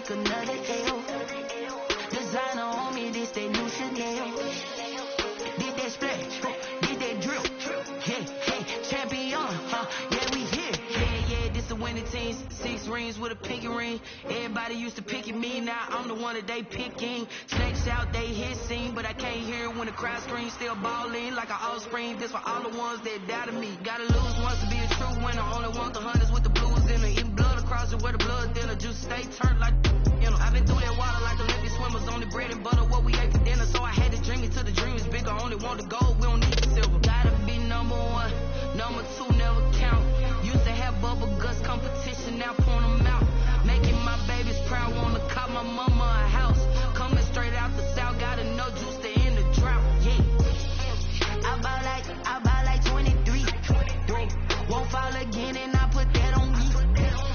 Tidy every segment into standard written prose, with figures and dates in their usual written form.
take another L. Designer on me, this that new Chanel. Did that splash, did that drip. Yeah, champion, yeah, we here. Yeah, this a winning team. 6 rings with a pinky ring. Everybody used to picking me, now I'm the one that they picking. Snakes out, they hit scene, but I can't hear when the crowd screams. Still balling like an offspring. This for all the ones that doubted me. Gotta lose once to be a true winner. Only want the hunters with the blues in it. Eating blood across it where the blood thinner. Juice stay turned like, you know. I've been through that water like Olympic swimmers. Only bread and butter, what we ate for dinner. So I had to dream it till the dream is bigger. Only want the gold, we don't need the silver. Gotta be number 1, number 2 never count. Used to have bubble guts competition, now point them out. Making my babies proud, wanna cop my mama a house. Coming straight out the south, gotta know juice to end the drought. Yeah, I buy like 23. Won't fall again, and I put that on me.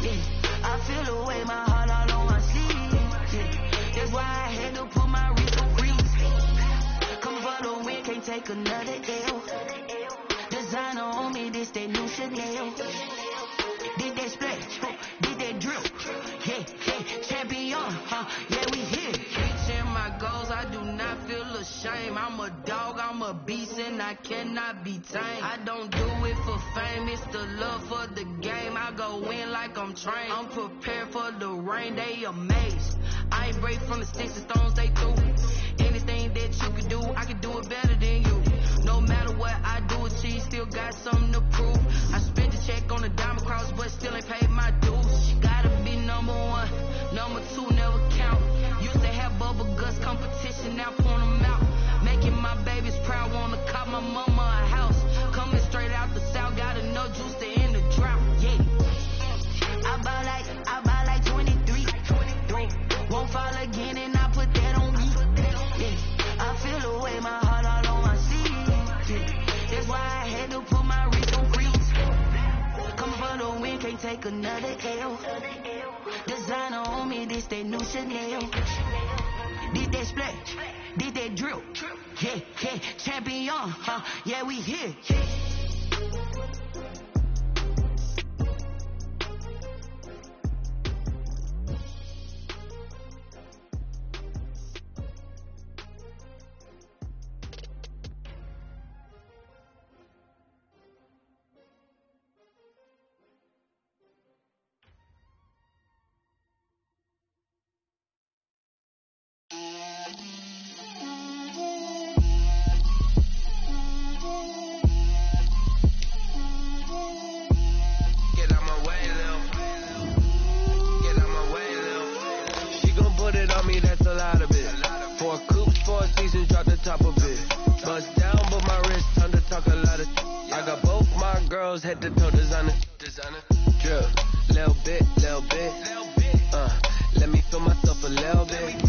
Yeah, I feel the way my heart all on my sleeve. Yeah, that's why I had to put my wrist on freeze. Come for the win, can't take another L. Designer on me, this that new Chanel. Did that splash, did that drip. Yeah, champion, yeah, we here. Reaching my goals, I do not feel ashamed. I'm a dog, I'm a beast, and I cannot be tamed. I don't do it for fame, it's the love for the game. I go in like I'm trained. I'm prepared for the rain, they amazed. I ain't break from the sticks and stones they threw. Anything that you can do, I can do it better than you. No matter what I do, achieve, still got something to prove. I spent the check on the diamond cross, but still ain't paid my dues. Gotta be number 1, number 2 never count. Used to have bubble guts competition, now point them out. Making my babies proud, wanna cop my mama a house. Coming straight out the south, gotta know juice to end the drought. Yeah, I buy like 23. Won't fall again, and I put that on me. Yeah, I feel the way my heart all on my sleeve. Yeah, that's why I had to put my wrist on freeze. Come for the win, can't take another L. Designer on me, this that new Chanel. Did that splash, did that drip. Yeah, champion, yeah, we here. Head to toe designer, drip, little bit, let me feel myself a little bit,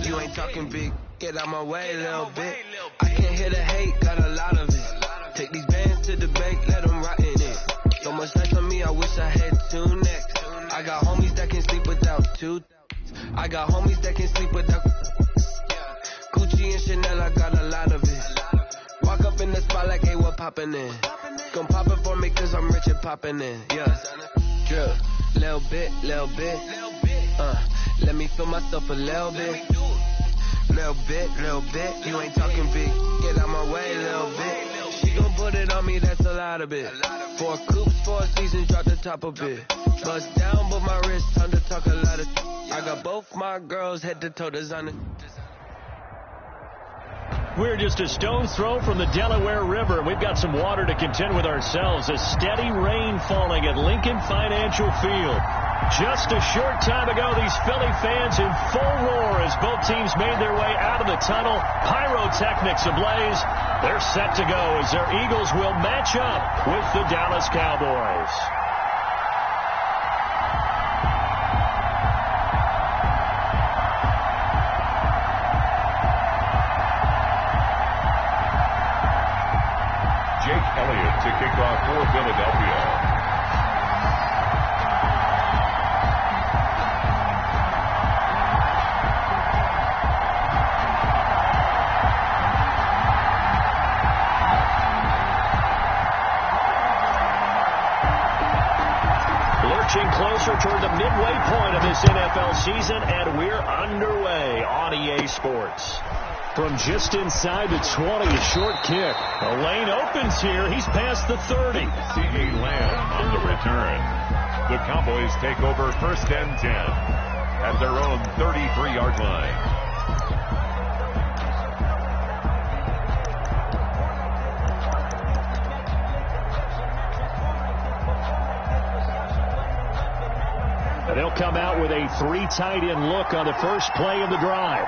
you ain't talking big, get out my way a little bit, I can't hear the hate, got a lot of it, take these bands to the bank, let them rot in it, so much nice on me, I wish I had 2 necks, I got homies that can sleep without 2, I got homies that can sleep without, Gucci and Chanel, I got a lot of it. Walk up in the spot like, hey, what poppin' in? Gon' pop it for me cause I'm rich and poppin' in, yeah. Drip, little bit, let me feel myself a little bit. Little bit, you ain't talking big, get out my way a little bit. She gon' put it on me, that's a lot of it. 4 coops, 4 seasons, drop the top a bit. Bust down, but my wrist, time to talk a lot of. I got both my girls, head to toe designer. We're just a stone's throw from the Delaware River. We've got some water to contend with ourselves. A steady rain falling at Lincoln Financial Field. Just a short time ago, these Philly fans in full roar as both teams made their way out of the tunnel. Pyrotechnics ablaze. They're set to go as their Eagles will match up with the Dallas Cowboys. Elliott to kick off for Philadelphia. this NFL season, and we're underway on EA Sports. From just inside the 20, a short kick. The lane opens here. He's past the 30. C.D. Lamb on the return. The Cowboys take over 1st and 10 at their own 33-yard line. They'll come out with a 3 tight end look on the first play of the drive.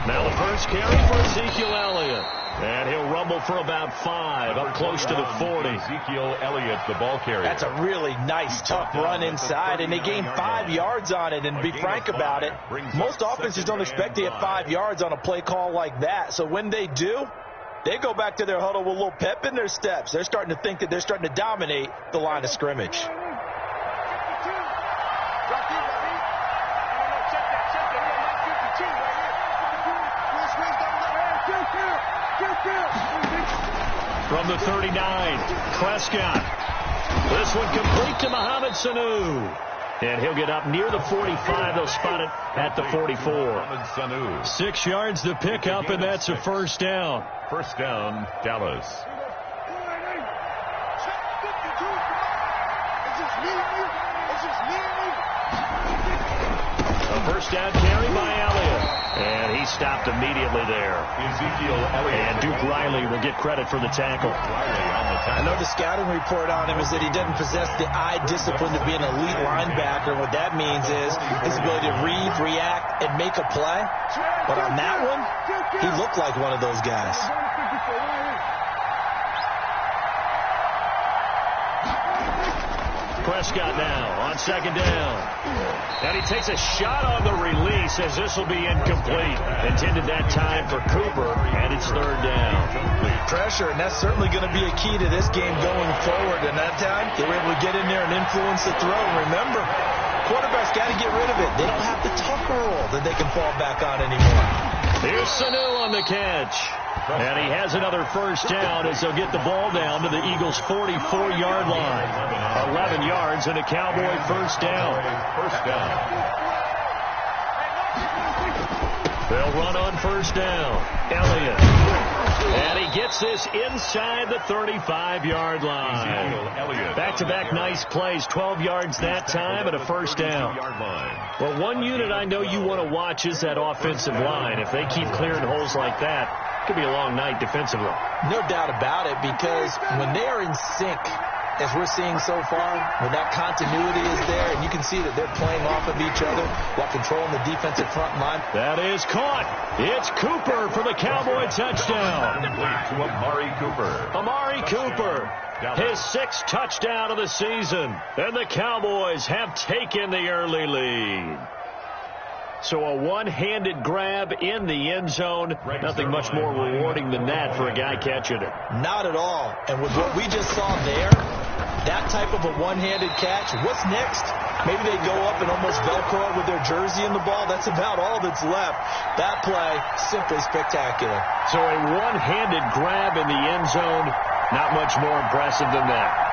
Now the first carry for Ezekiel Elliott. And he'll rumble for about 5, up close to the 40. Ezekiel Elliott, the ball carrier. That's a really nice, tough run inside, and they gained 5 yards on it. And to be frank about it, most offenses don't expect to get 5 yards on a play call like that. So when they do, they go back to their huddle with a little pep in their steps. They're starting to think that they're starting to dominate the line of scrimmage. From the 39, Prescott. This one complete to Mohamed Sanu. And he'll get up near the 45. They'll spot it at the 44. 6 yards to pick up, and that's a first down. First down, Dallas. A first down carry by Elliott. And he stopped immediately there. Ezekiel Elliott. And Duke Riley will get credit for the tackle. I know the scouting report on him is that he doesn't possess the eye discipline to be an elite linebacker. What that means is his ability to read, react, and make a play. But on that one, he looked like one of those guys. Prescott now on second down. And he takes a shot on the release as this will be incomplete. Intended that time for Cooper, and it's third down. Pressure, and that's certainly going to be a key to this game going forward. And that time, they were able to get in there and influence the throw. Remember, quarterbacks got to get rid of it. They don't have the Tucker roll that they can fall back on anymore. Here's Sanu on the catch. And he has another first down as they'll get the ball down to the Eagles' 44-yard line. 11 yards and a Cowboy first down. They'll run on first down. Elliott. And he gets this inside the 35-yard line. Back-to-back nice plays. 12 yards that time and a first down. Well, one unit I know you want to watch is that offensive line. If they keep clearing holes like that, it could be a long night defensively. No doubt about it, because when they are in sync, as we're seeing so far, when that continuity is there, and you can see that they're playing off of each other while controlling the defensive front line. That is caught. It's Cooper for the Cowboy touchdown. To Amari Cooper. Amari Cooper, his 6th touchdown of the season. And the Cowboys have taken the early lead. So a one-handed grab in the end zone. Nothing much more rewarding than that for a guy catching it. Not at all. And with what we just saw there, that type of a one-handed catch, what's next? Maybe they go up and almost Velcro it with their jersey in the ball. That's about all that's left. That play, simply spectacular. So a one-handed grab in the end zone, not much more impressive than that.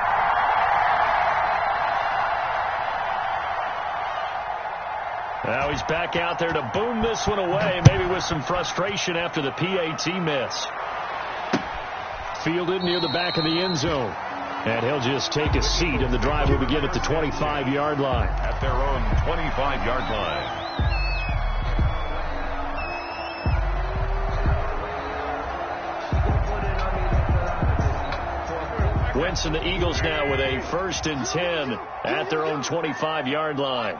Now he's back out there to boom this one away, maybe with some frustration after the PAT miss. Fielded near the back of the end zone. And he'll just take a seat, and the drive will begin at the 25-yard line. At their own 25-yard line. Wentz and the Eagles now with a 1st and 10 at their own 25-yard line.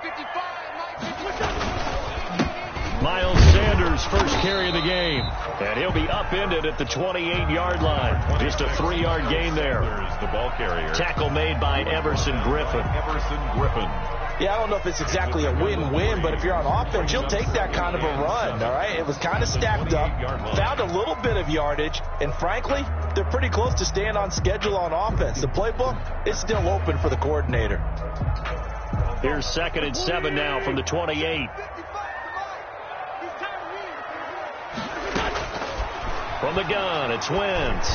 Miles Sanders, first carry of the game. And he'll be upended at the 28-yard line. Just a 3-yard gain there. The ball carrier. Tackle made by Everson Griffin. Yeah, I don't know if it's exactly a win-win, but if you're on offense, you'll take that kind of a run, all right? It was kind of stacked up, found a little bit of yardage, and frankly, they're pretty close to staying on schedule on offense. The playbook is still open for the coordinator. Here's 2nd and 7 now from the 28. From the gun, it's Wentz.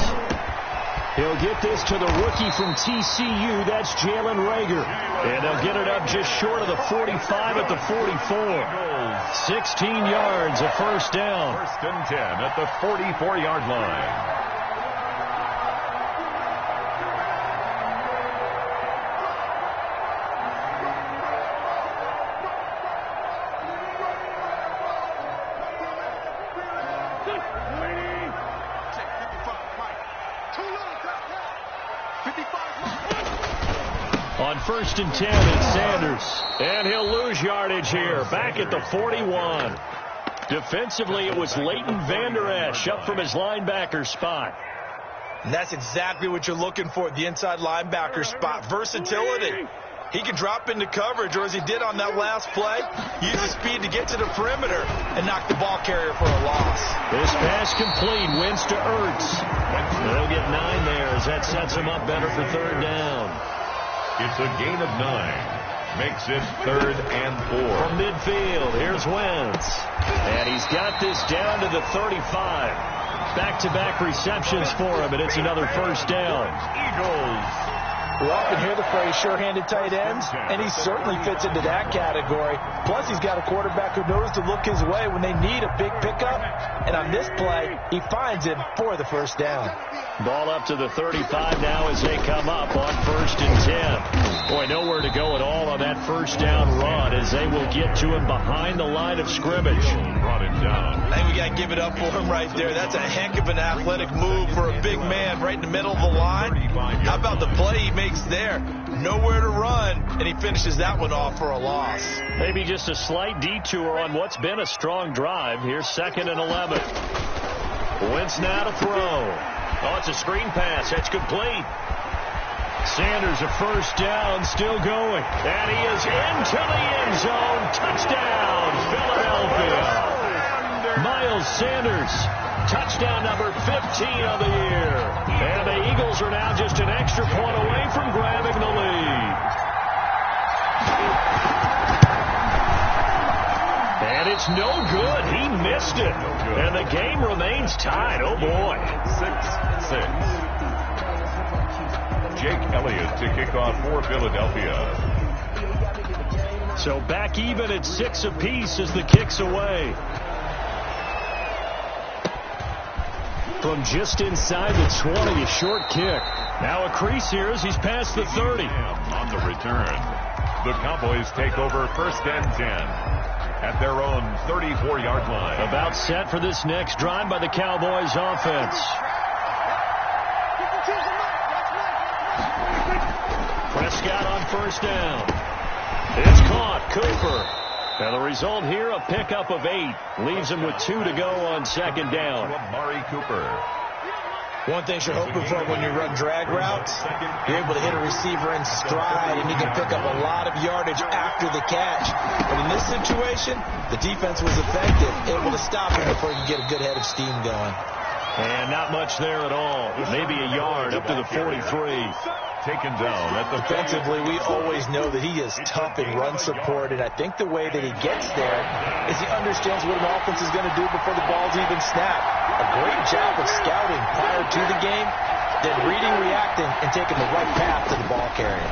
He'll get this to the rookie from TCU. That's Jalen Reagor. And they'll get it up just short of the 45 at the 44. 16 yards, a first down. First and 10 at the 44-yard line. On first and 10, it's Sanders. And he'll lose yardage here. Back at the 41. Defensively, it was Leighton Vander Esch up from his linebacker spot. And that's exactly what you're looking for, the inside linebacker spot. Versatility. He can drop into coverage, or as he did on that last play, use his speed to get to the perimeter and knock the ball carrier for a loss. This pass complete. Wins to Ertz. They'll get 9 there as that sets him up better for third down. It's a gain of 9. Makes it 3rd and 4. From midfield, here's Wentz. And he's got this down to the 35. Back-to-back receptions for him, and it's another first down. Eagles. We often hear the phrase sure-handed tight ends, and he certainly fits into that category. Plus, he's got a quarterback who knows to look his way when they need a big pickup. And on this play, he finds him for the first down. Ball up to the 35 now as they come up on first and 10. Boy, nowhere to go at all on that first down run as they will get to him behind the line of scrimmage. Brought him down. I think we got to give it up for him right there. That's a heck of an athletic move for a big man right in the middle of the line. How about the play he makes there? Nowhere to run, and he finishes that one off for a loss. Maybe just a slight detour on what's been a strong drive. Here's 2nd and 11. Wentz now to throw. Oh, it's a screen pass. That's complete. Sanders a first down, still going. And he is into the end zone. Touchdown, Philadelphia. Miles Sanders, touchdown number 15 of the year. And the Eagles are now just an extra point away from grabbing the lead. And it's no good. He missed it. And the game remains tied. Oh, boy. 6-6. Jake Elliott to kick off for Philadelphia. So back even at 6 apiece as the kick's away. From just inside the 20, a short kick. Now a crease here as he's past the 30. On the return, the Cowboys take over first and 10 at their own 34-yard line. About set for this next drive by the Cowboys offense. Prescott on first down. It's caught. Cooper. And the result here, a pickup of 8. Leaves him with 2 to go on second down. Amari Cooper. One thing you're hoping for when you run drag routes, you're able to hit a receiver in stride, and you can pick up a lot of yardage after the catch. But in this situation, the defense was effective, able to stop him before you get a good head of steam going. And not much there at all. Maybe a yard up to the 43. Taken down at the defensively, we always know that he is tough in run support, and I think the way that he gets there is he understands what an offense is going to do before the ball's even snapped. A great job of scouting prior to the game, then reading, reacting, and taking the right path to the ball carrier.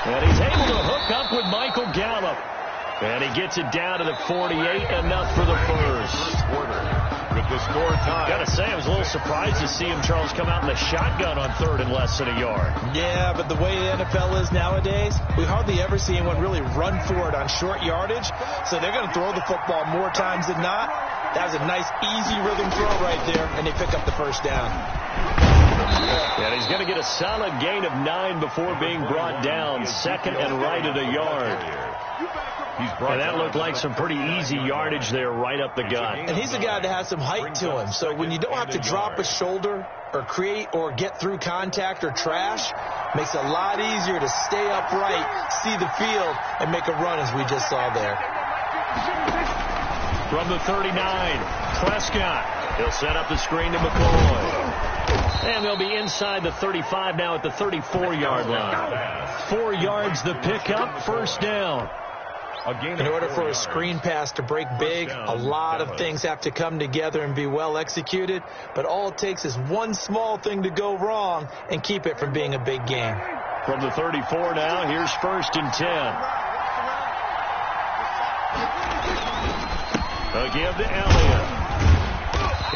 And he's able to hook up with Michael Gallup. And he gets it down to the 48, enough for the first quarter. With the score tied. Got to say, I was a little surprised to see him, Charles, come out in the shotgun on third and less than a yard. Yeah, but the way the NFL is nowadays, we hardly ever see anyone really run for it on short yardage. So they're going to throw the football more times than not. That was a nice, easy rhythm throw right there, and they pick up the first down. And he's going to get a solid gain of 9 before being brought down. 2nd and right at a yard. And that looked like some pretty easy yardage there right up the gut. And he's a guy that has some height to him. So when you don't have to drop a shoulder or create or get through contact or trash, makes it a lot easier to stay upright, see the field, and make a run as we just saw there. From the 39, Prescott. He'll set up the screen to McCoy. And they'll be inside the 35 now at the 34-yard line. 4 yards the pickup, first down. In order for a screen pass to break big, a lot of things have to come together and be well executed, but all it takes is one small thing to go wrong and keep it from being a big game. From the 34 now, here's 1st and 10. Again to Elliott.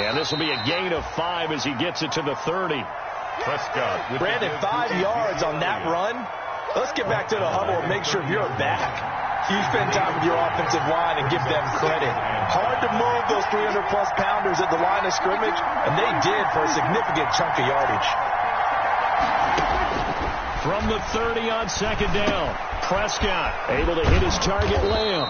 And this will be a gain of 5 as he gets it to the 30. Prescott. Brandon, 5 yards on that run. Let's get back to the huddle and make sure you're back. You spend time with your offensive line and give them credit. Hard to move those 300-plus pounders at the line of scrimmage, and they did for a significant chunk of yardage. From the 30 on 2nd down, Prescott able to hit his target, Lamb.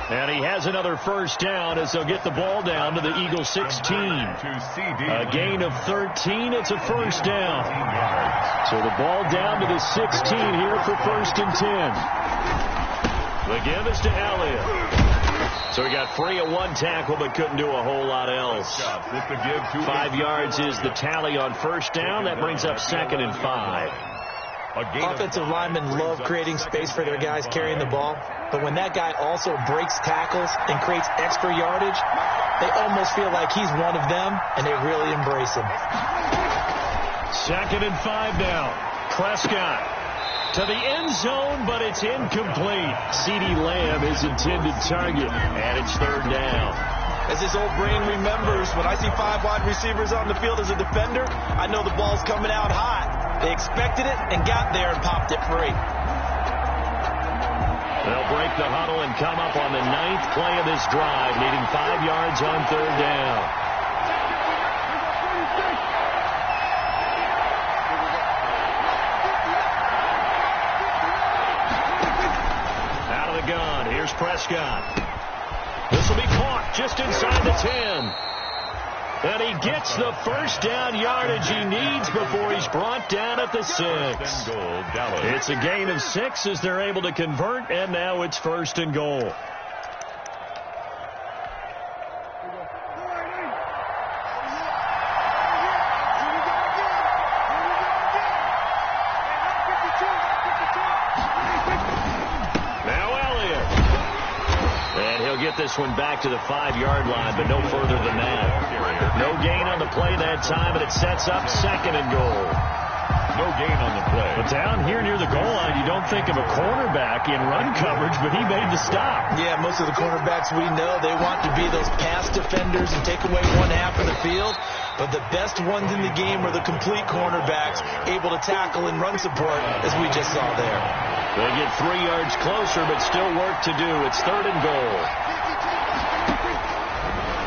And he has another 1st down as they'll get the ball down to the Eagles 16. A gain of 13. It's a 1st down. So the ball down to the 16 here for 1st and 10. The give is to Elliott. So he got free of 1 tackle but couldn't do a whole lot else. 5 yards is the tally on 1st down. That brings up 2nd and 5. Offensive linemen love creating space for their guys carrying the ball, but when that guy also breaks tackles and creates extra yardage, they almost feel like he's one of them, and they really embrace him. 2nd and 5 now. Prescott to the end zone, but it's incomplete. CeeDee Lamb is intended target, and it's 3rd down. As his old brain remembers, when I see 5 wide receivers on the field as a defender, I know the ball's coming out hot. They expected it and got there and popped it free. They'll break the huddle and come up on the 9th play of this drive, needing 5 yards on 3rd down. Out of the gun, here's Prescott. This will be caught just inside the 10. And he gets the 1st down yardage he needs before he's brought down at the 6. It's a gain of 6 as they're able to convert, and now it's 1st and goal. Get this one back to the 5-yard line, but no further than that. No gain on the play that time, and it sets up 2nd and goal. No gain on the play. But down here near the goal line, you don't think of a cornerback in run coverage, but he made the stop. Yeah, most of the cornerbacks we know, they want to be those pass defenders and take away 1/2 of the field. But the best ones in the game are the complete cornerbacks, able to tackle and run support, as we just saw there. They'll get 3 yards closer, but still work to do. It's 3rd and goal.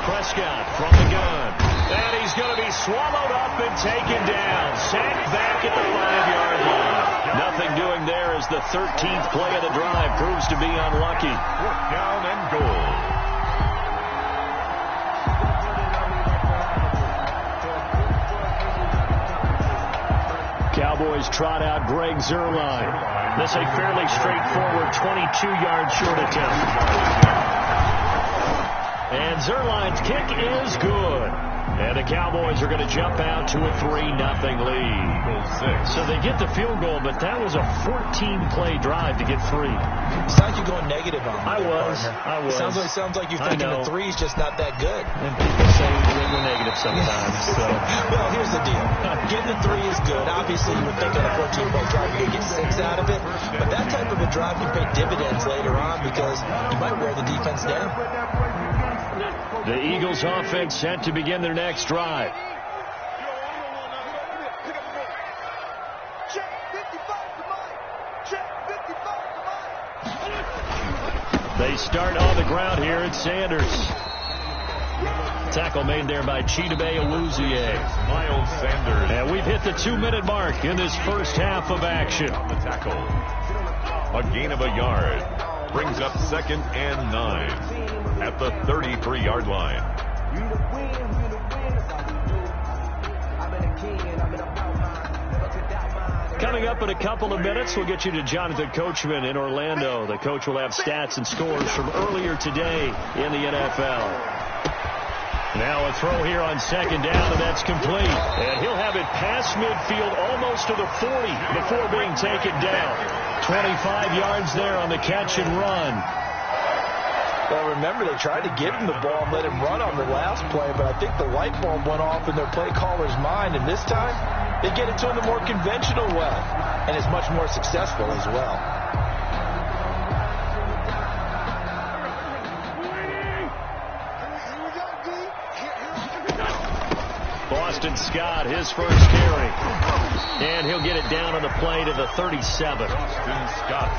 Prescott from the gun. And he's going to be swallowed up and taken down. Sacked back at the 5-yard line. Nothing doing there as the 13th play of the drive proves to be unlucky. 4th down and goal. Cowboys trot out Greg Zuerlein. This a fairly straightforward 22-yard short attempt. And Zerline's kick is good. And the Cowboys are going to jump out to a 3-0 lead. So they get the field goal, but that was a 14-play drive to get 3. Sounds like you're going negative on them. I was. Sounds like you're thinking the 3's just not that good. And people say we go negative sometimes. So. Well, here's the deal. Getting the 3 is good. Obviously, you would think on a 14-play drive you could get 6 out of it. But that type of a drive can pay dividends later on because you might wear the defense down. The Eagles offense set to begin their next drive. They start on the ground here at Sanders. Tackle made there by Chidobe Awuzie. Miles Sanders. And we've hit the 2-minute mark in this first half of action. The tackle. A gain of a yard. Brings up 2nd and 9. At the 33-yard line. Coming up in a couple of minutes, we'll get you to Jonathan Coachman in Orlando. The coach will have stats and scores from earlier today in the NFL. Now a throw here on 2nd down, and that's complete. And he'll have it past midfield almost to the 40 before being taken down. 25 yards there on the catch and run. Well, remember, they tried to give him the ball and let him run on the last play, but I think the light bulb went off in their play caller's mind, and this time they get it to him the more conventional way, and is much more successful as well. Boston Scott, his first carry. And he'll get it down on the play to the 37.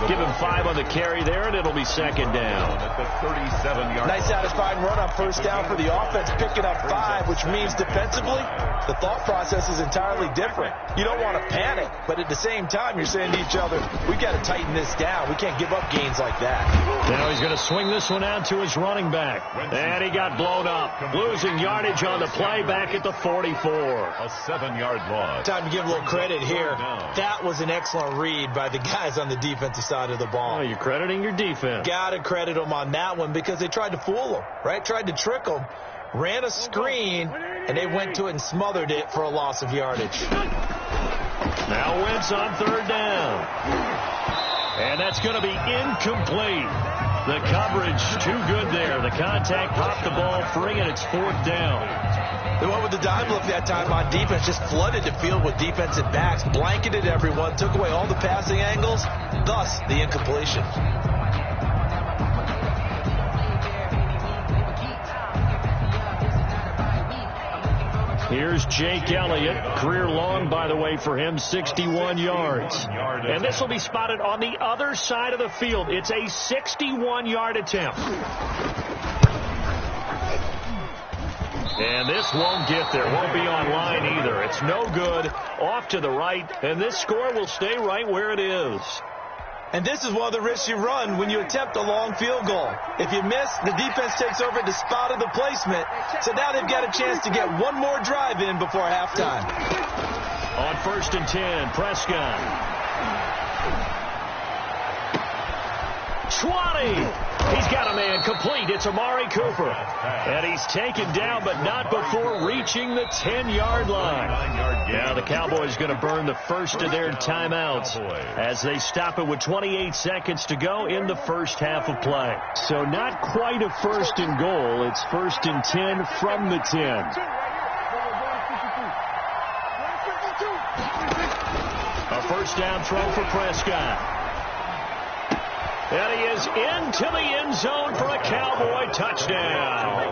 Give him 5 on the carry there, and it'll be second down. At the 37-yard. Nice satisfying run on first down for the offense, picking up 5, which means defensively, the thought process is entirely different. You don't want to panic, but at the same time, you're saying to each other, we got to tighten this down. We can't give up gains like that. Now he's going to swing this one out to his running back. And he got blown up. Losing yardage on the play back at the 44. A 7-yard loss. Time to give a little credit here. That was an excellent read by the guys on the defensive side of the ball. Oh, you're crediting your defense. Got to credit them on that one because they tried to fool them, right? Tried to trick them. Ran a screen, and they went to it and smothered it for a loss of yardage. Now Wentz on third down. And that's going to be incomplete. The coverage too good there. The contact popped the ball free, and it's fourth down. They went with the dime look that time on defense, just flooded the field with defensive backs, blanketed everyone, took away all the passing angles, thus the incompletion. Here's Jake Elliott. Career long, by the way, for him, 61 yards. And this will be spotted on the other side of the field. It's a 61-yard attempt. And this won't get there. Won't be on line either. It's no good. Off to the right. And this score will stay right where it is. And this is one of the risks you run when you attempt a long field goal. If you miss, the defense takes over at the spot of the placement. So now they've got a chance to get one more drive in before halftime. On 1st and 10, Prescott. 20. He's got a man complete. It's Amari Cooper. And he's taken down, but not before reaching the 10-yard line. Now the Cowboys going to burn the first of their timeouts as they stop it with 28 seconds to go in the first half of play. So not quite a first and goal. It's 1st and 10 from the 10. A first down throw for Prescott. And he is into the end zone for a Cowboy touchdown.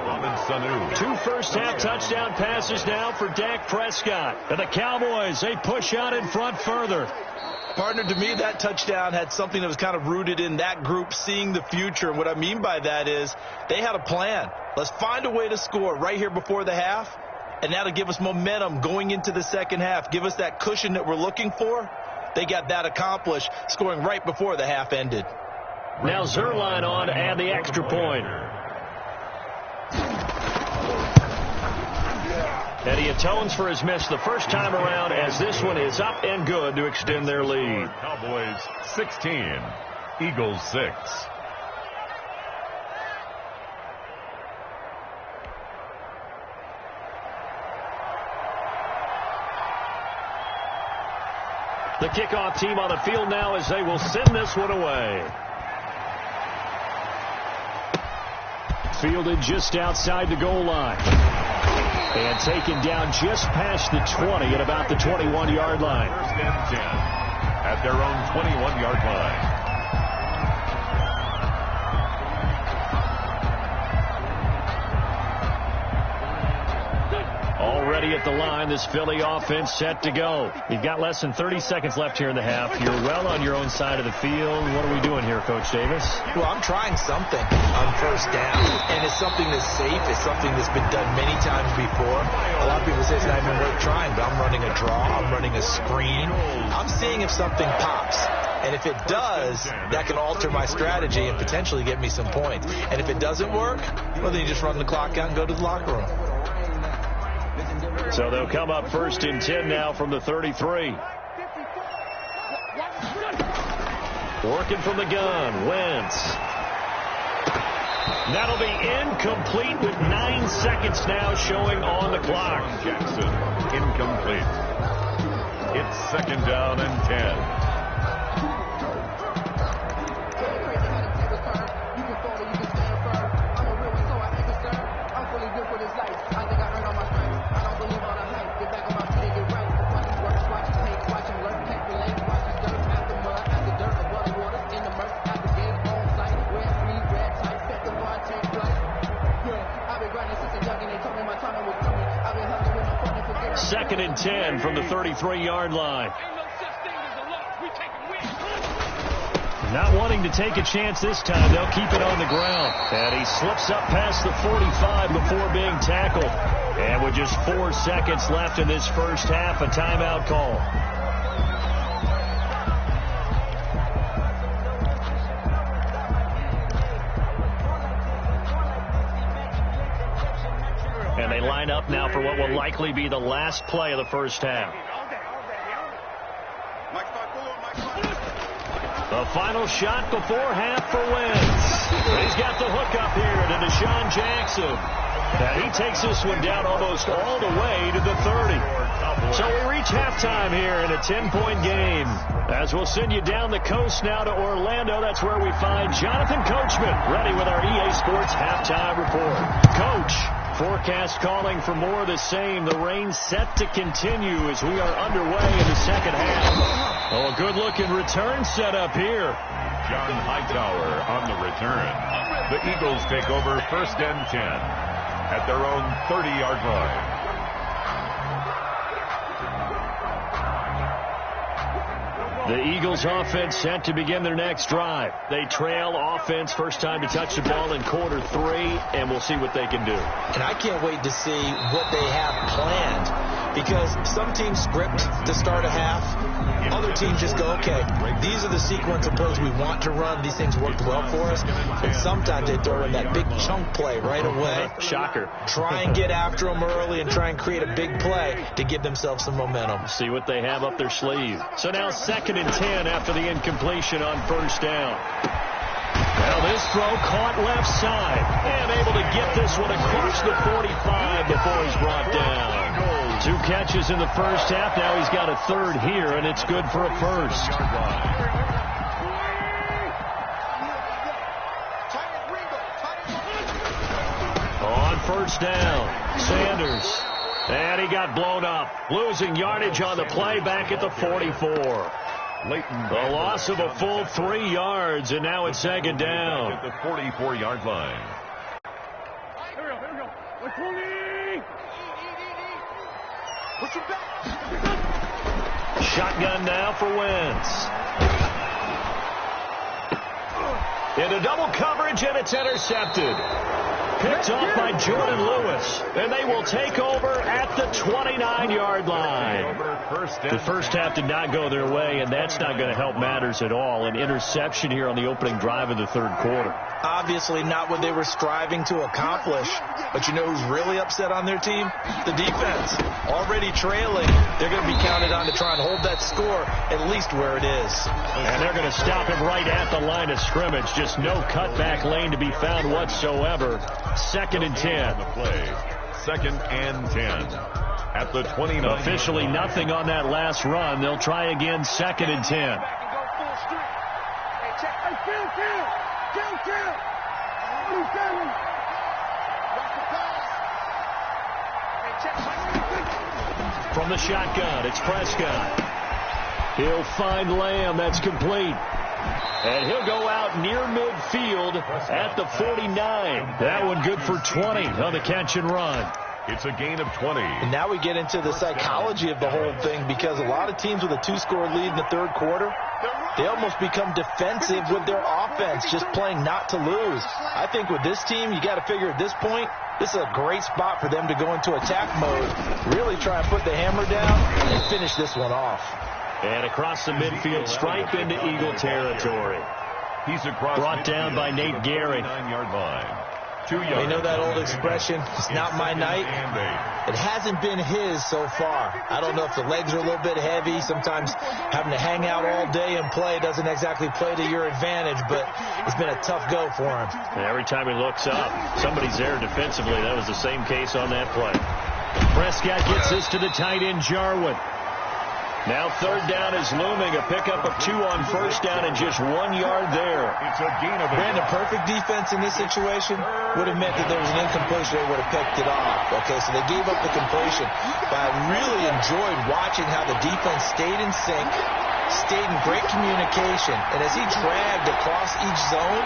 2 first-half touchdown passes now for Dak Prescott. And the Cowboys, they push out in front further. Partner, to me, that touchdown had something that was kind of rooted in that group seeing the future. And what I mean by that is they had a plan. Let's find a way to score right here before the half. And that'll give us momentum going into the second half. Give us that cushion that we're looking for. They got that accomplished, scoring right before the half ended. Now Zerline on to add the extra point. And he atones for his miss the first time around as this one is up and good to extend their lead. Cowboys 16, Eagles 6. The kickoff team on the field now as they will send this one away. Fielded just outside the goal line. And taken down just past the 20 at about the 21-yard line. 1st and 10 at their own 21-yard line. Already at the line, this Philly offense set to go. You've got less than 30 seconds left here in the half. You're well on your own side of the field. What are we doing here, Coach Davis? Well, I'm trying something on first down, and it's something that's safe. It's something that's been done many times before. A lot of people say it's not even worth trying, but I'm running a draw. I'm running a screen. I'm seeing if something pops. And if it does, that can alter my strategy and potentially get me some points. And if it doesn't work, well, then you just run the clock out and go to the locker room. So they'll come up 1st and 10 now from the 33. Working from the gun, Wentz. That'll be incomplete with 9 seconds now showing on the clock. Jackson, incomplete. It's 2nd down and 10. 2nd and 10 from the 33-yard line. Not wanting to take a chance this time, they'll keep it on the ground. And he slips up past the 45 before being tackled. And with just 4 seconds left in this first half, a timeout call. And they line up now for what will likely be the last play of the first half. The final shot before half for Wentz. He's got the hook up here to Deshaun Jackson. And he takes this one down almost all the way to the 30. So we reach halftime here in a 10-point game. As we'll send you down the coast now to Orlando, that's where we find Jonathan Coachman ready with our EA Sports halftime report. Coach, forecast calling for more of the same. The rain set to continue as we are underway in the second half. Oh, a good-looking return set up here. John Hightower on the return. The Eagles take over 1st and 10 at their own 30-yard line. The Eagles offense set to begin their next drive. They trail offense, first time to touch the ball in quarter 3, and we'll see what they can do. And I can't wait to see what they have planned, because some teams script to start a half. Other teams just go, okay, these are the sequence of plays we want to run. These things worked well for us. And sometimes they throw in that big chunk play right away. Shocker. Try and get after them early and try and create a big play to give themselves some momentum. See what they have up their sleeve. So now 2nd and 10 after the incompletion on first down. Now this throw caught left side and able to get this one across the 45 before he's brought down. 2 catches in the first half. Now he's got a 3rd here, and it's good for a first. On first down, Sanders. And he got blown up. Losing yardage on the play back at the 44. The loss of a full 3 yards, and now it's 2nd down. At the 44-yard line. Shotgun now for Wentz. Into double coverage, and it's intercepted. Picked off by Jordan Lewis, and they will take over at the 29-yard line. The first half did not go their way, and that's not going to help matters at all. An interception here on the opening drive of the 3rd quarter. Obviously not what they were striving to accomplish. But you know who's really upset on their team? The defense. Already trailing. They're going to be counted on to try and hold that score at least where it is. And they're going to stop him right at the line of scrimmage. Just no cutback lane to be found whatsoever. 2nd and 10. The play. 2nd and 10. At the 29. Officially nothing on that last run. They'll try again 2nd and 10. From the shotgun, it's Prescott. He'll find Lamb. That's complete. And he'll go out near midfield at the 49. That one good for 20 on the catch and run. It's a gain of 20. And now we get into the psychology of the whole thing, because a lot of teams with a 2-score lead in the 3rd quarter, they almost become defensive with their offense, just playing not to lose. I think with this team, you got to figure at this point, this is a great spot for them to go into attack mode, really try and put the hammer down and finish this one off. And across the midfield stripe into Eagle territory. He's across brought down by Nate Gehrig. 9-yard line. 2 yards. You know that old expression, it's not my night? It hasn't been his so far. I don't know if the legs are a little bit heavy. Sometimes having to hang out all day and play doesn't exactly play to your advantage, but it's been a tough go for him. And every time he looks up, somebody's there defensively. That was the same case on that play. Prescott gets this to the tight end, Jarwin. Now 3rd down is looming. A pickup of 2 on first down and just 1 yard there. It's a gain of 8. Brandon, perfect defense in this situation would have meant that there was an incompletion. They would have picked it off. Okay, so they gave up the completion. But I really enjoyed watching how the defense stayed in sync, stayed in great communication. And as he dragged across each zone,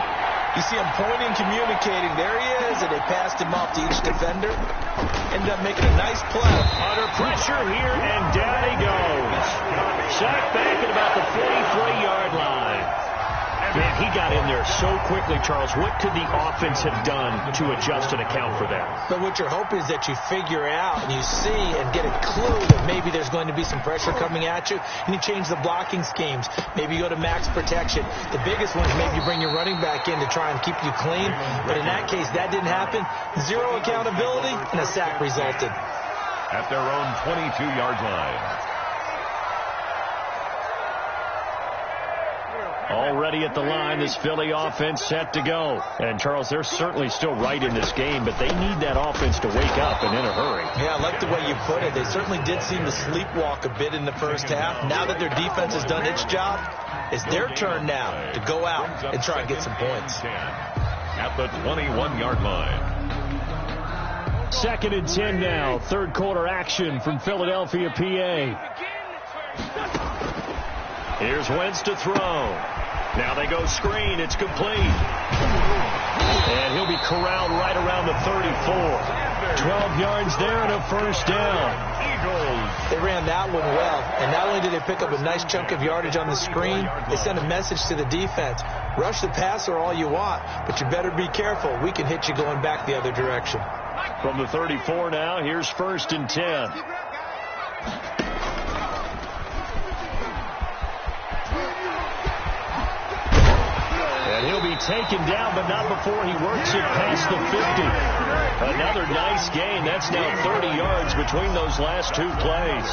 You see him pointing, communicating. There he is, and they passed him off to each defender. Ended up making a nice play. Under pressure here, and down he goes. Sacked back at about the 43-yard line. Man, he got in there so quickly, Charles. What could the offense have done to adjust and account for that? But what you're hoping is that you figure out and you see and get a clue that maybe there's going to be some pressure coming at you, and you change the blocking schemes. Maybe you go to max protection. The biggest one is maybe you bring your running back in to try and keep you clean. But in that case, that didn't happen. Zero accountability, and a sack resulted. At their own 22-yard line. Already at the line, this Philly offense set to go. And, Charles, they're certainly still right in this game, but they need that offense to wake up and in a hurry. Yeah, I like the way you put it. They certainly did seem to sleepwalk a bit in the first half. Now that their defense has done its job, it's their turn now to go out and try and get some points. At the 21-yard line. 2nd and 10 now. Third quarter action from Philadelphia, PA. Here's Wentz to throw. Now they go screen. It's complete. And he'll be corralled right around the 34. 12 yards there and a first down. Eagles. They ran that one well. And not only did they pick up a nice chunk of yardage on the screen, they sent a message to the defense. Rush the passer all you want, but you better be careful. We can hit you going back the other direction. From the 34 now, here's 1st and 10. And he'll be taken down, but not before he works it past the 50. Another nice gain. That's now 30 yards between those last two plays.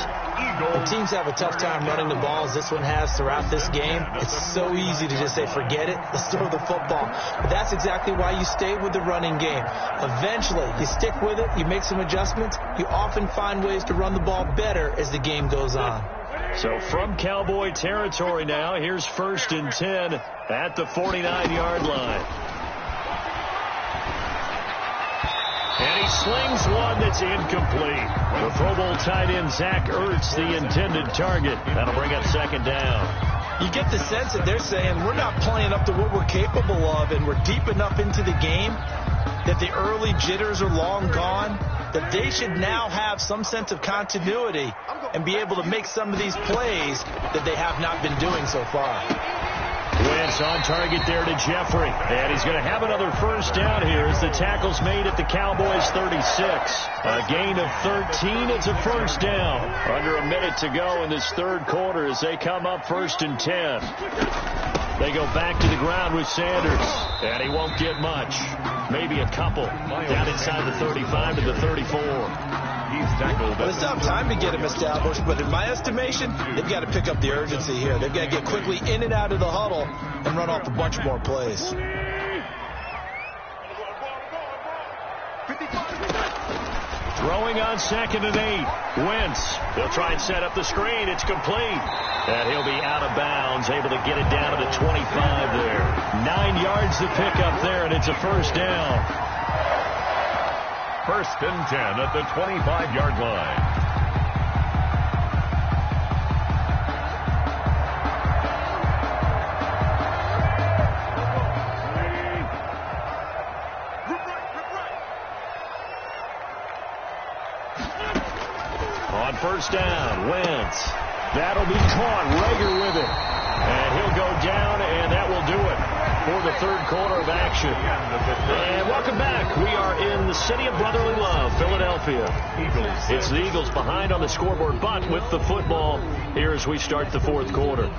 When teams have a tough time running the ball, as this one has throughout this game, it's so easy to just say, forget it, let's throw the football. But that's exactly why you stay with the running game. Eventually, you stick with it, you make some adjustments, you often find ways to run the ball better as the game goes on. So from Cowboy territory now, here's 1st and 10 at the 49-yard line. And he slings one that's incomplete. The Pro Bowl tight end Zach Ertz, the intended target. That'll bring up 2nd down. You get the sense that they're saying we're not playing up to what we're capable of, and we're deep enough into the game that the early jitters are long gone, that they should now have some sense of continuity and be able to make some of these plays that they have not been doing so far. Wentz on target there to Jeffrey. And he's going to have another first down here as the tackle's made at the Cowboys' 36. A gain of 13. It's a first down. Under a minute to go in this third quarter as they come up 1st and 10. They go back to the ground with Sanders. And he won't get much. Maybe a couple. Down inside the 35 to the 34. He's tackled. Well, it's not time to get him established, but in my estimation, they've got to pick up the urgency here. They've got to get quickly in and out of the huddle and run off a bunch more plays. Throwing on 2nd and 8. Wentz. They'll try and set up the screen. It's complete. And he'll be out of bounds, able to get it down to the 25 there. 9 yards to pick up there, and it's a first down. 1st and 10 at the 25-yard line. On first down, Wentz. That'll be caught. Rager with it. And he'll go down, and that will do it for the third quarter of action. And welcome back. We are in the city of brotherly love, Philadelphia. It's the Eagles behind on the scoreboard, but with the football here as we start the fourth quarter.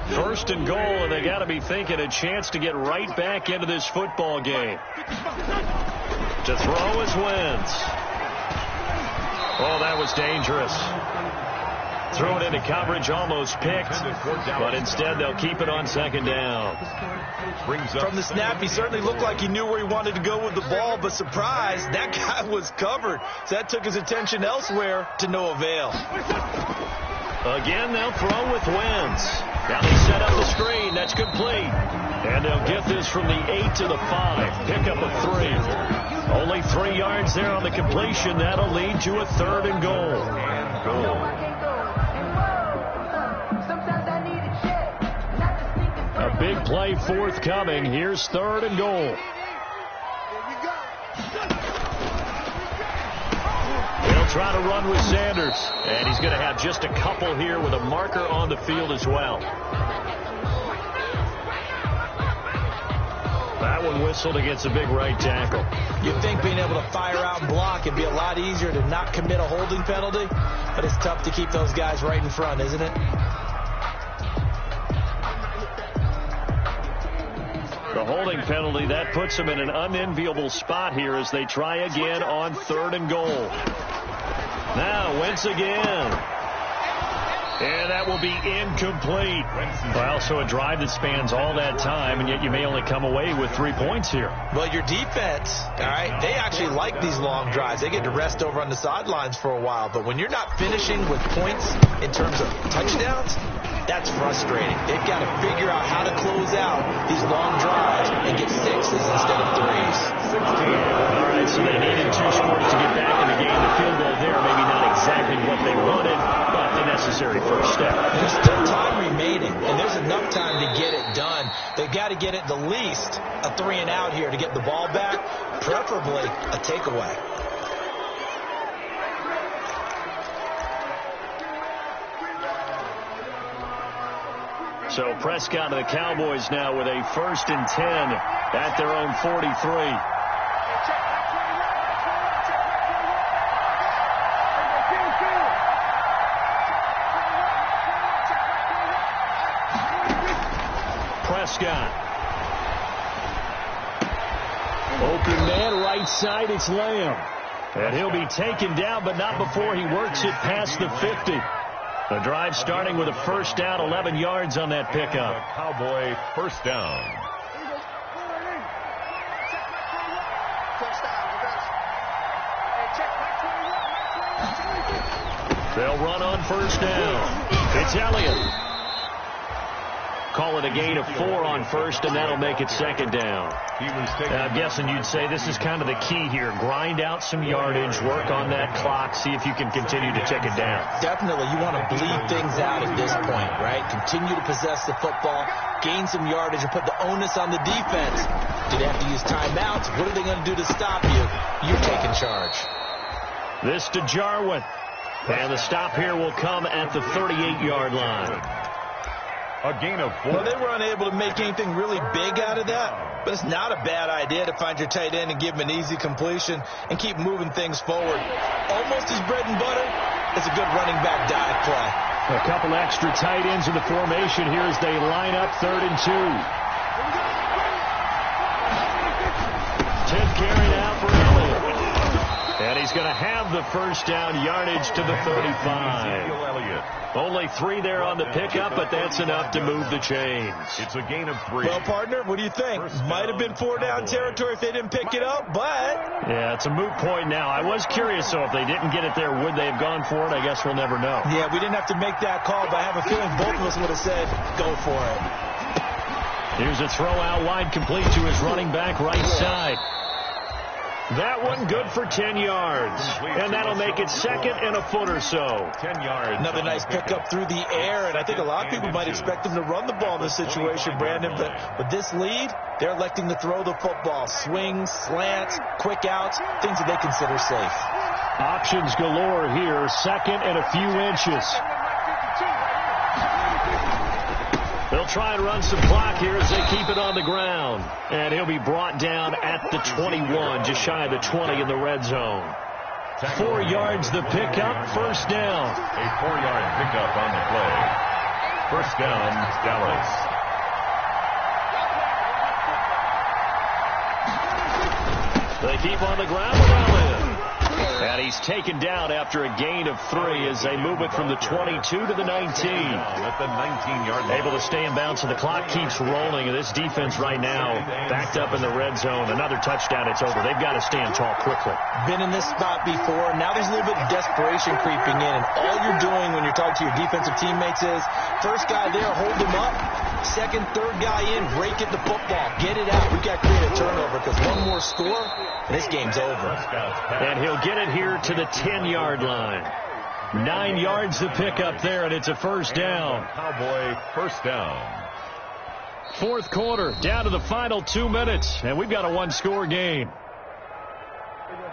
1st and goal, and they got to be thinking a chance to get right back into this football game. To throw is Wentz. Oh, that was dangerous. Thrown into coverage, almost picked, but instead they'll keep it on 2nd down. From the snap, he certainly looked like he knew where he wanted to go with the ball, but surprise, that guy was covered. So that took his attention elsewhere to no avail. Again, they'll throw with Wentz. Now they set up the screen. That's complete. And they'll get this from the 8 to the 5. Pick up a 3. Only 3 yards there on the completion. That'll lead to a 3rd and goal. A big play forthcoming. Here's 3rd and goal. They'll try to run with Sanders. And he's going to have just a couple here with a marker on the field as well. That one whistled against a big right tackle. You'd think being able to fire out and block would be a lot easier to not commit a holding penalty, but it's tough to keep those guys right in front, isn't it? The holding penalty, that puts them in an unenviable spot here as they try again on 3rd and goal. Now, Wentz again. And that will be incomplete. Well, so a drive that spans all that time, and yet you may only come away with 3 points here. Well, your defense, all right, they actually like these long drives. They get to rest over on the sidelines for a while. But when you're not finishing with points in terms of touchdowns, that's frustrating. They've got to figure out how to close out these long drives and get 6s instead of 3s. All right, so they needed 2 scores to get back in the game. The field goal there, maybe not exactly what they wanted, but the necessary first step. There's still time remaining, and there's enough time to get it done. They've got to get at the least a 3-and-out here to get the ball back, preferably a takeaway. So Prescott and the Cowboys now with a 1st and 10 at their own 43. Prescott. Open man, right side, it's Lamb. And he'll be taken down, but not before he works it past the 50. The drive starting with a 1st down, 11 yards on that pickup. Cowboy 1st down. They'll run on 1st down. It's Elliott. Call it a gain of 4 on 1st, and that'll make it 2nd down. I'm guessing you'd say this is kind of the key here. Grind out some yardage, work on that clock, see if you can continue to tick it down. Definitely, you want to bleed things out at this point, right? Continue to possess the football, gain some yardage, and put the onus on the defense. Do they have to use timeouts? What are they going to do to stop you? You're taking charge. This to Jarwin. And the stop here will come at the 38-yard line. A gain of 4. Well, they were unable to make anything really big out of that, but it's not a bad idea to find your tight end and give him an easy completion and keep moving things forward. Almost his bread and butter. It's a good running back dive play. A couple extra tight ends in the formation here as they line up 3rd and 2. 10 carry now for Elliott. And he's going to have the 1st down, yardage to the 35. Only 3 there on the pickup, but that's enough to move the chains. It's a gain of 3. Well, partner, what do you think? Might have been 4 down territory if they didn't pick it up, but... Yeah, it's a moot point now. I was curious, so if they didn't get it there, would they have gone for it? I guess we'll never know. Yeah, we didn't have to make that call, but I have a feeling both of us would have said, go for it. Here's a throw out wide, complete to his running back right side. That one good for 10 yards. And that'll make it 2nd and a foot or so. 10 yards. Another nice pickup through the air, and I think a lot of people might expect them to run the ball in this situation, Brandon, but with this lead, they're electing to throw the football. Swings, slants, quick outs, things that they consider safe. Options galore here, 2nd and a few inches. They'll try and run some clock here as they keep it on the ground. And he'll be brought down at the 21, just shy of the 20 in the red zone. 4 yards the pickup, 1st down. A 4-yard pickup on the play. 1st down, Dallas. They keep on the ground with Elliott. And he's taken down after a gain of 3 as they move it from the 22 to the 19. At the 19-yard line. Able to stay in bounds, and the clock keeps rolling. And this defense right now backed up in the red zone. Another touchdown, it's over. They've got to stand tall quickly. Been in this spot before. Now there's a little bit of desperation creeping in. And all you're doing when you're talking to your defensive teammates is, first guy there, hold him up. 2nd, 3rd guy in, break at the football. Get it out. We've got to create a turnover because one more score, and this game's over. And he'll get it here to the 10-yard line. 9 yards to pick up there, and it's a 1st down. Cowboy 1st down. Fourth quarter, down to the final 2 minutes, and we've got a one-score game.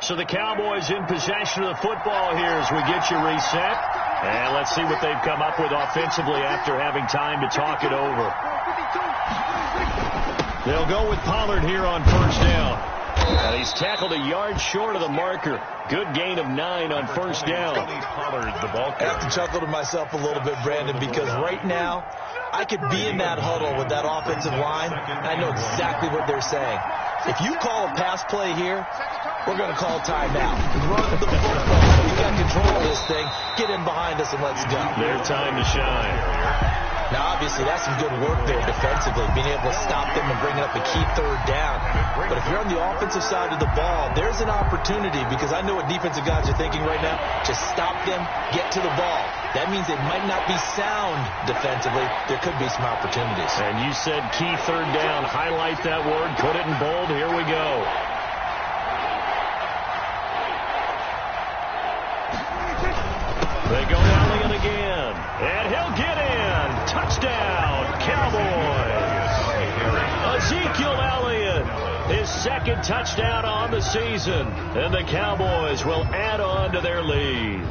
So the Cowboys in possession of the football here as we get you reset. And let's see what they've come up with offensively after having time to talk it over. They'll go with Pollard here on first down. And he's tackled a yard short of the marker. Good gain of 9 on first down. I have to chuckle to myself a little bit, Brandon, because right now I could be in that huddle with that offensive line, and I know exactly what they're saying. If you call a pass play here, we're going to call timeout. Run the football. We've got control of this thing. Get in behind us and let's go. Their time to shine. Now, obviously, that's some good work there defensively, being able to stop them and bringing up a key third down. But if you're on the offensive side of the ball, there's an opportunity, because I know what defensive guys are thinking right now. Just stop them, get to the ball. That means they might not be sound defensively. There could be some opportunities. And you said key third down. Highlight that word. Put it in bold. Here we go. They go Elliott again. And he'll get in. Touchdown, Cowboys. Ezekiel Elliott, his second touchdown on the season. And the Cowboys will add on to their lead.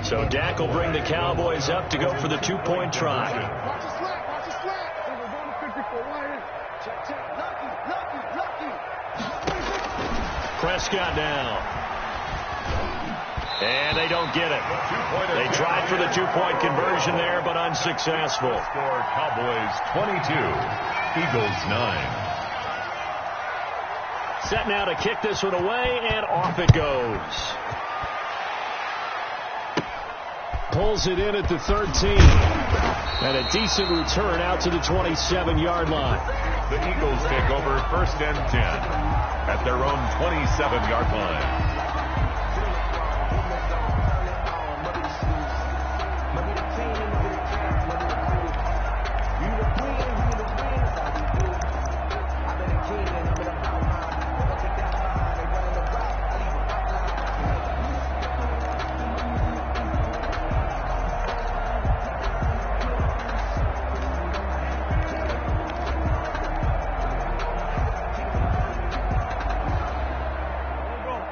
So Dak will bring the Cowboys up to go for the two-point try. Prescott now. And they don't get it. They tried for the two-point conversion there, but unsuccessful. Score Cowboys 22, Eagles 9. Set now to kick this one away, and off it goes. Pulls it in at the 13. And a decent return out to the 27-yard line. The Eagles take over first and 10 at their own 27-yard line.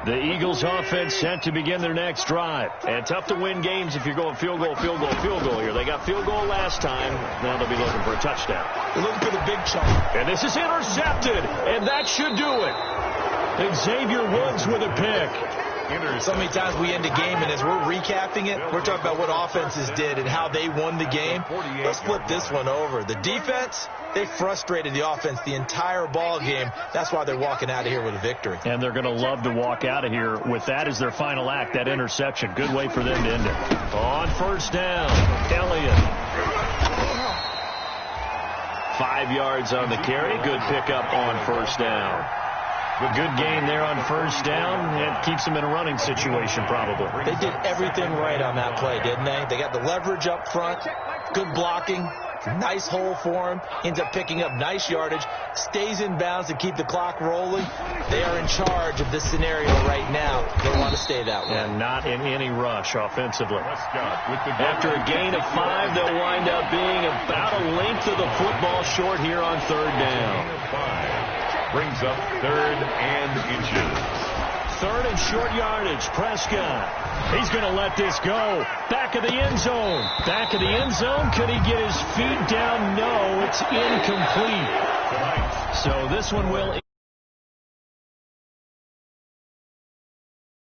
The Eagles offense set to begin their next drive. And tough to win games if you're going field goal, field goal, field goal here. They got field goal last time. Now they'll be looking for a touchdown. They're looking for the big chunk. And this is intercepted. And that should do it. Xavier Woods with a pick. So many times we end a game, and as we're recapping it, we're talking about what offenses did and how they won the game. Let's flip this one over. The defense, they frustrated the offense the entire ball game. That's why they're walking out of here with a victory. And they're going to love to walk out of here with that as their final act, that interception. Good way for them to end it. On first down, Elliott. 5 yards on the carry. Good pickup on first down. A good gain there on first down. It keeps them in a running situation, probably. They did everything right on that play, didn't they? They got the leverage up front, good blocking, nice hole for him, ends up picking up nice yardage, stays in bounds to keep the clock rolling. They are in charge of this scenario right now. They want to stay that way. And not in any rush offensively. After a gain of 5, they'll wind up being about a length of the football short here on third down. Brings up 3rd and inches. 3rd and short yardage. Prescott. He's going to let this go. Back of the end zone. Back of the end zone. Could he get his feet down? No, it's incomplete. So this one will